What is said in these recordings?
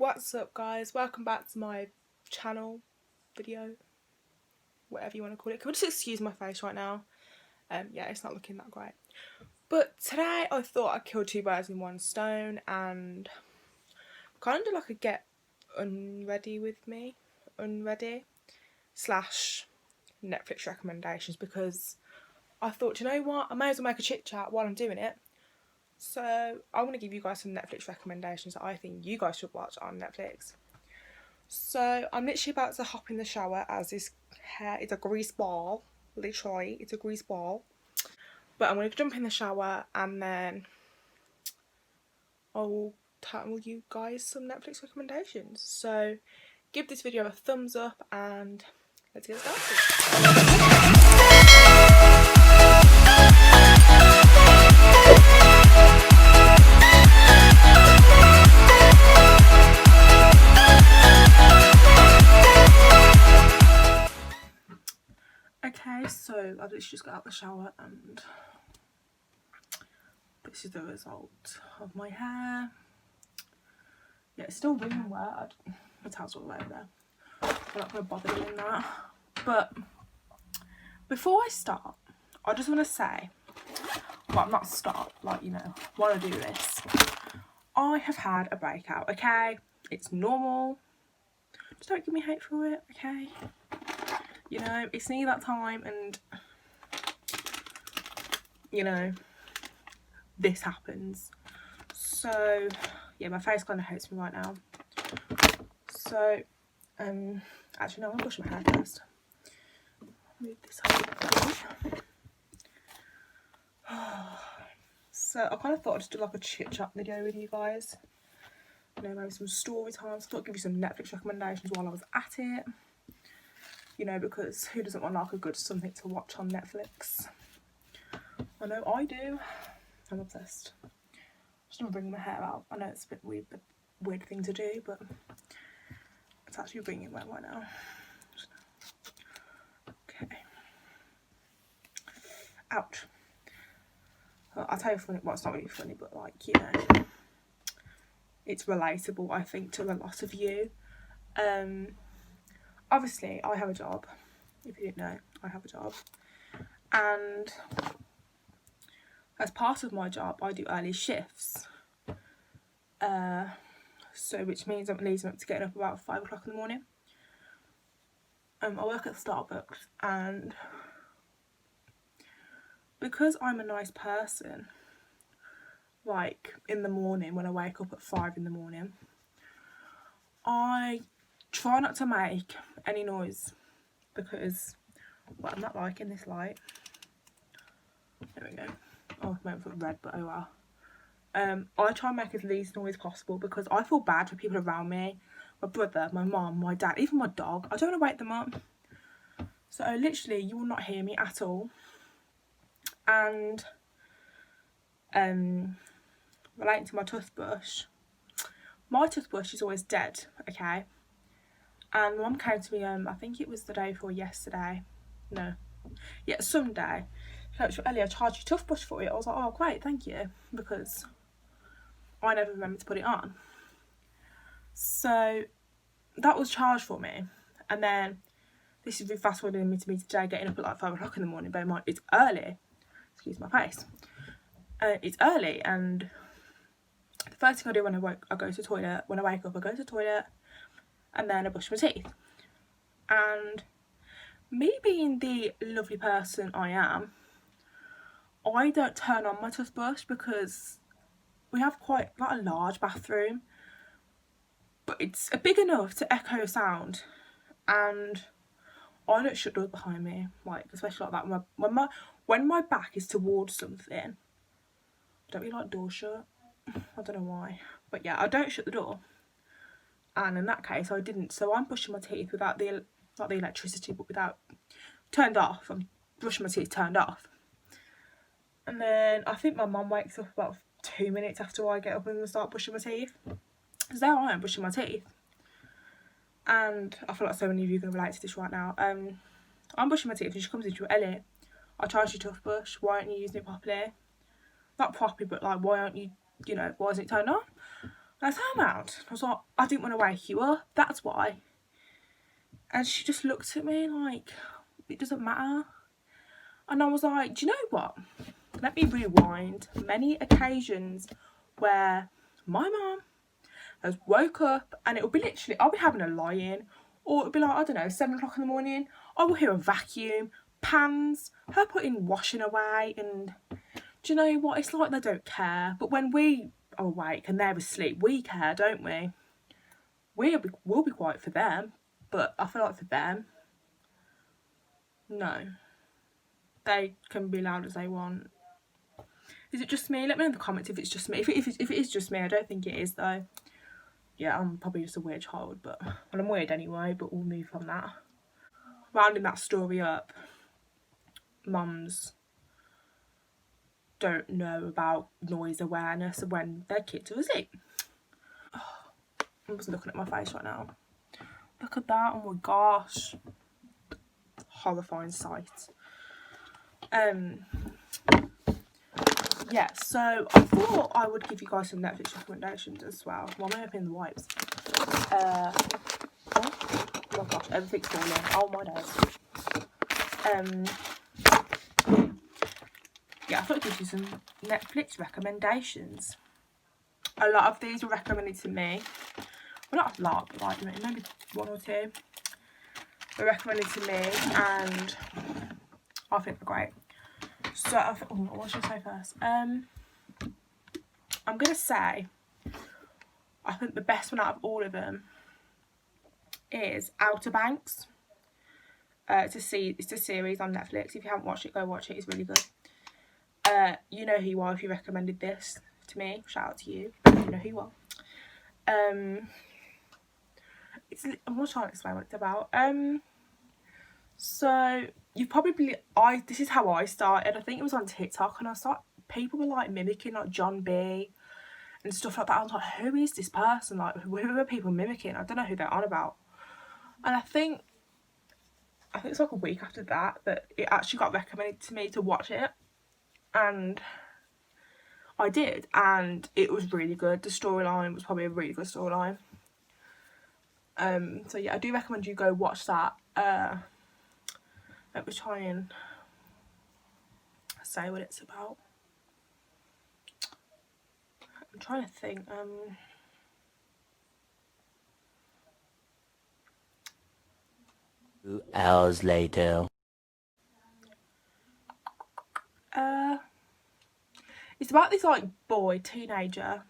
What's up, guys? Welcome back to my channel, video, whatever you want to call it. Can we just excuse my face right now? Yeah, it's not looking that great. But today I thought I'd kill two birds in one stone and kind of like a get unready with me, unready slash Netflix recommendations, because I thought, you know what, I may as well make a chit chat while I'm doing it. So I want to give you guys some Netflix recommendations that I think you guys should watch on Netflix. So I'm literally about to hop in the shower as this hair is a grease ball. Literally, it's a grease ball. But I'm going to jump in the shower and then I'll tell you guys some Netflix recommendations. So give this video a thumbs up and let's get started. Okay, so I've literally just got out of the shower and this is the result of my hair. Yeah, it's still really wet. My towel's all over there. I'm not going to bother doing that. But before I start, I just want to say, well, not start, like, you know, while I do this, I have had a breakout, okay? It's normal. Just don't give me hate for it, okay? You know, it's nearly that time and, you know, this happens. So, yeah, my face kind of hates me right now. So, actually, no, I'm going to brush my hair first. Move this out. So, I kind of thought I'd just do like a chit-chat video with you guys. You know, maybe some story time. So I thought I'd give you some Netflix recommendations while I was at it. You know, because who doesn't want like a good something to watch on Netflix? I know I do. I'm obsessed. Just gonna bring my hair out. I know it's a bit weird thing to do, but it's actually bringing it wet right now. Okay. Ouch. Well, I'll tell you funny. Well, it's not really funny, but like, you know, it's relatable, I think, to a lot of you. Obviously, I have a job. If you didn't know, I have a job. And as part of my job, I do early shifts. So which means I'm leading up to getting up about 5 o'clock in the morning. I work at Starbucks, and because I'm a nice person, like in the morning when I wake up at 5 in the morning, I try not to make any noise because, well, I'm not liking this light. There we go. Oh, I might put red, but oh well. I try and make as least noise possible because I feel bad for people around me. My brother, my mum, my dad, even my dog. I don't want to wake them up. So literally, you will not hear me at all. And relating to my toothbrush is always dead, okay? And mum came to me, I think it was the day before yesterday. No. Yeah, Sunday. She Ellie, I charged your toothbrush for it. I was like, oh, great, thank you. Because I never remembered to put it on. So that was charged for me. And then this is fast forwarding me to me today, getting up at like 5 o'clock in the morning. Bear in mind, it's early. Excuse my face. It's early, and the first thing I do when I go to the toilet, when I wake up, I go to the toilet, and then I brush my teeth. And me being the lovely person I am, I don't turn on my toothbrush because we have quite like a large bathroom, but it's big enough to echo sound, and I don't shut doors behind me, like especially like that. When my back is towards something, I don't really like doors shut. I don't know why, but yeah, I don't shut the door. And in that case, I didn't. So I'm brushing my teeth without not the electricity, but without turned off. I'm brushing my teeth turned off. And then I think my mum wakes up about 2 minutes after I get up and start brushing my teeth. So there I am brushing my teeth. And I feel like so many of you are going to relate to this right now. I'm brushing my teeth and she comes into Ellie, I charged your toothbrush, why aren't you using it properly? Not properly, but like, why aren't you, you know, why isn't it turned on? And I turned around. I was like, I didn't want to wake you up. That's why. And she just looked at me like, it doesn't matter. And I was like, do you know what? Let me rewind. Many occasions where my mum has woke up and it'll be literally, I'll be having a lie-in, or it'll be like, I don't know, 7 o'clock in the morning. I will hear a vacuum, pans, her putting washing away, and do you know what? It's like they don't care. But when we are awake and they're asleep, we care, don't we? We'll be quiet for them, but I feel like for them, no. They can be loud as they want. Is it just me? Let me know in the comments if it's just me. If it is just me, I don't think it is though. Yeah, I'm probably just a weird child, but well, I'm weird anyway, but we'll move from that. Rounding that story up, mums don't know about noise awareness when their kids are asleep. I'm just looking at my face right now. Look at that, oh my gosh. Horrifying sight. Yeah, so I thought I would give you guys some Netflix recommendations as well. Well, I'm opening the wipes. Oh my gosh, everything's falling. Oh my days. Yeah, I thought I'd give you some Netflix recommendations. A lot of these were recommended to me. Well, not a lot, but like maybe 1 or 2 were recommended to me, and I think they're great. So, what should I say first? I'm going to say, I think the best one out of all of them is Outer Banks. It's a series on Netflix. If you haven't watched it, go watch it. It's really good. You know who you are if you recommended this to me. Shout out to you. You know who you are. I'm not trying to explain what it's about. So you probably, this is how I started. I think it was on TikTok, and people were like mimicking like John B and stuff like that. I was like, who is this person? Like, who are people mimicking? I don't know who they're on about. And I think it's like a week after that it actually got recommended to me to watch it, and I did, and it was really good. The storyline was probably a really good storyline. So yeah, I do recommend you go watch that. Let me try and say what it's about. I'm trying to think. 2 hours later. It's about this like teenager,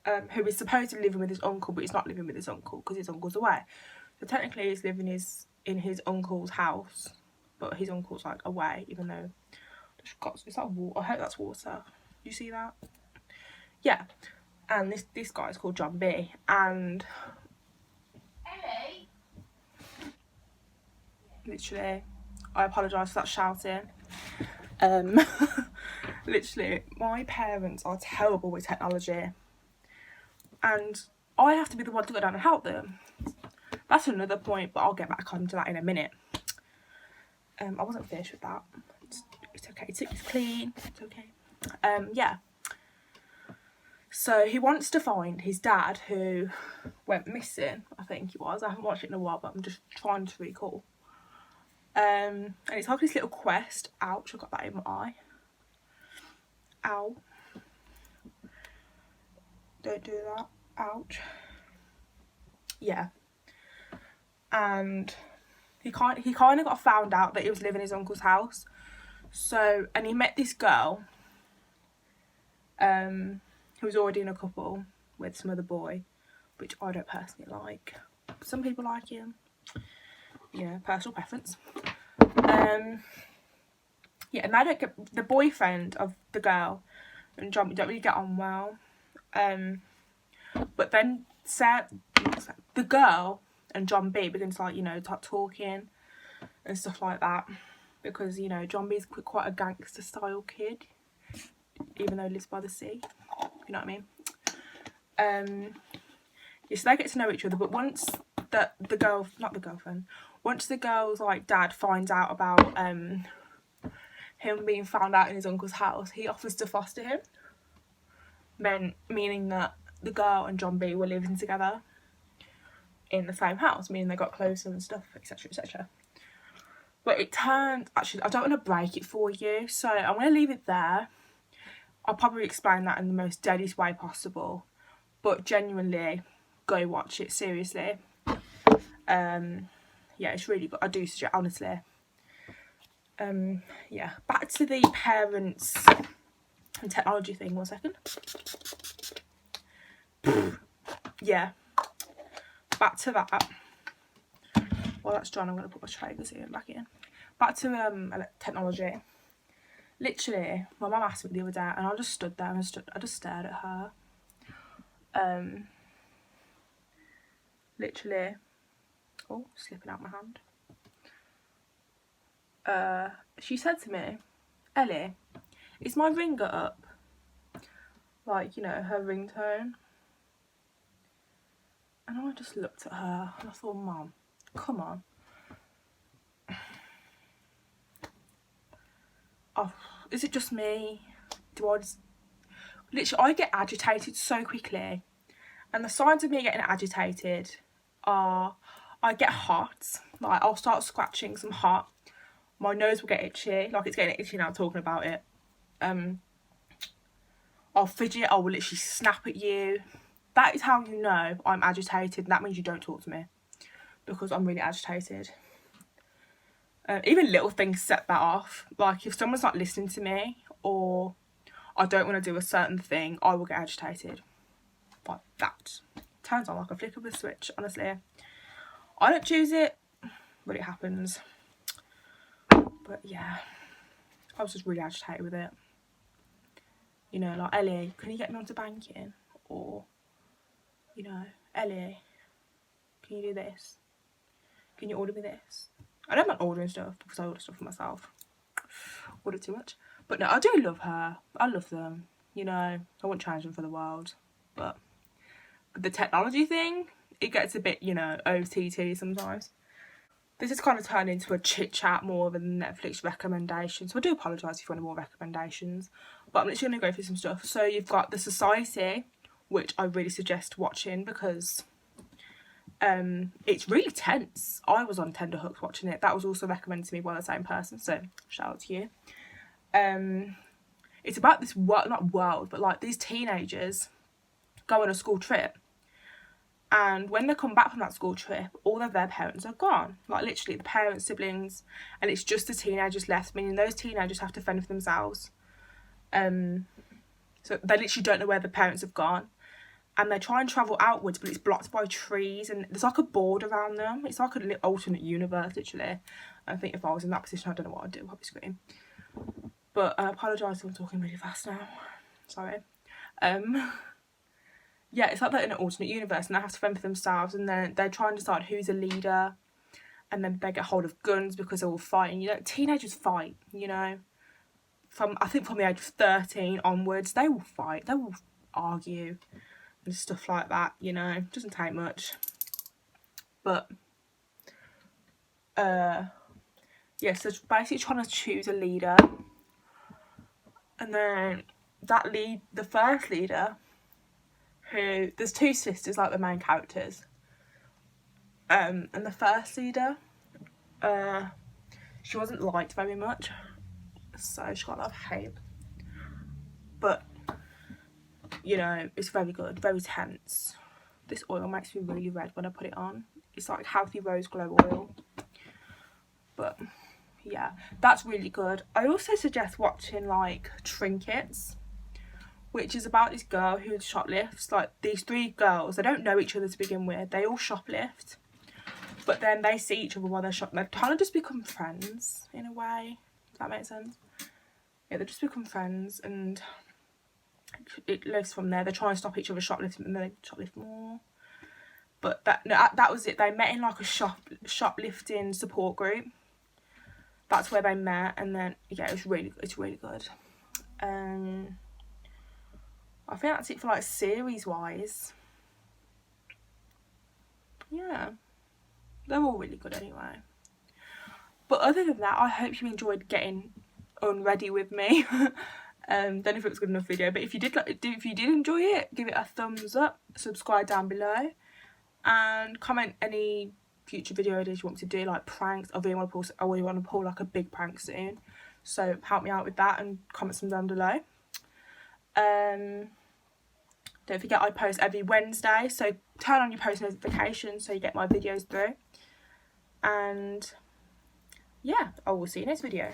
who is supposedly living with his uncle, but he's not living with his uncle because his uncle's away. So technically he's living in his uncle's house, but his uncle's like away, even though it's like water. I hope that's water. You see that? Yeah. And this guy's called John B, and literally, I apologise for that shouting. Literally, my parents are terrible with technology, and I have to be the one to go down and help them. That's another point, but I'll get back onto that in a minute. I wasn't finished with that. It's okay. It's clean. It's okay. Yeah. So he wants to find his dad, who went missing. I think he was. I haven't watched it in a while, but I'm just trying to recall. And it's like this little quest. Ouch! I got that in my eye. Ow! Don't do that. Ouch. Yeah. And he kind of got found out that he was living in his uncle's house. So, and he met this girl, who was already in a couple with some other boy, which I don't personally like. Some people like him. Yeah, personal preference. Yeah, and they don't get, the boyfriend of the girl and John don't really get on well. But then the girl and John B begin to like, start talking and stuff like that, because John B's quite a gangster style kid, even though he lives by the sea. You know what I mean? Yeah, so they get to know each other, but once once the girl's like dad finds out about him being found out in his uncle's house, he offers to foster him. Meaning that the girl and John B were living together in the same house, meaning they got closer and stuff, etc, etc. But it turned, actually, I don't want to break it for you, so I'm going to leave it there. I'll probably explain that in the most deadest way possible, but genuinely, go watch it, seriously. Yeah, it's really good. I do suggest, honestly. Yeah, back to the parents and technology thing. 1 second. Yeah, back to that. While that's done, I'm going to put my triggers in back in. Back to technology. Literally, my mum asked me the other day, and I just stood there and I just stared at her. Literally, oh, slipping out my hand. She said to me, Ellie, is my ringer up? Like, you know, her ringtone. And I just looked at her and I thought, Mum, come on. Oh, is it just me? Do I just... Literally, I get agitated so quickly. And the signs of me getting agitated are, I get hot. Like, I'll start scratching some hot. My nose will get itchy. Like, it's getting itchy now talking about it. I'll fidget. I will literally snap at you. That is how you know I'm agitated. That means you don't talk to me. Because I'm really agitated. Even little things set that off. Like, if someone's not listening to me, or I don't want to do a certain thing, I will get agitated. Like that. Turns on like a flick of a switch, honestly. I don't choose it, but it happens. But yeah, I was just really agitated with it. You know, like, Ellie, can you get me onto banking? Or, you know, Ellie, can you do this? Can you order me this? I don't mind ordering stuff because I order stuff for myself. Order too much. But no, I do love her. I love them. You know, I wouldn't change them for the world. But the technology thing, it gets a bit, you know, OTT sometimes. This has kind of turned into a chit chat more than Netflix recommendation. So I do apologise if you want more recommendations. But I'm literally going to go through some stuff. So you've got The Society, which I really suggest watching because it's really tense. I was on tenterhooks watching it. That was also recommended to me by the same person. So shout out to you. It's about this world, not world, but like these teenagers go on a school trip. And when they come back from that school trip, all of their parents are gone. Like, literally, the parents, siblings, and it's just the teenagers left, meaning those teenagers have to fend for themselves. So they literally don't know where the parents have gone. And they try and travel outwards, but it's blocked by trees, and there's like a board around them. It's like an alternate universe, literally. I think if I was in that position, I don't know what I'd do. I'd probably scream. But I apologise if I'm talking really fast now. Sorry. Yeah, it's like they're in an alternate universe and they have to fend for themselves, and then they try and decide who's a leader, and then they get hold of guns because they're all fighting. You know, teenagers fight, you know. I think from the age of 13 onwards, they will fight, they will argue and stuff like that, you know. It doesn't take much. But yeah, so it's basically trying to choose a leader, and then the first leader, who, there's two sisters, like the main characters, and the first leader, she wasn't liked very much, so she got a lot of hate, but you know, it's very good, very tense. This oil makes me really red when I put it on. It's like healthy rose glow oil. But yeah, that's really good. I also suggest watching like Trinkets, which is about this girl who shoplifts. Like, these three girls, they don't know each other to begin with. They all shoplift, but then they see each other while they're shoplifting. They kind of just become friends in a way. Does that make sense? Yeah, they just become friends, and it lives from there. They try and stop each other shoplifting, and then they shoplift more. But that was it. They met in like a shoplifting support group. That's where they met, and then yeah, it's really good. I think that's it for like series wise. Yeah, they're all really good anyway. But other than that, I hope you enjoyed getting unready with me. Don't know if it was a good enough video, but if you did enjoy it, give it a thumbs up, subscribe down below, and comment any future video ideas you want me to do, like pranks. I really want to pull like a big prank soon, so help me out with that and comment some down below. Don't forget I post every Wednesday, so turn on your post notifications so you get my videos through. And yeah, I will see you next video.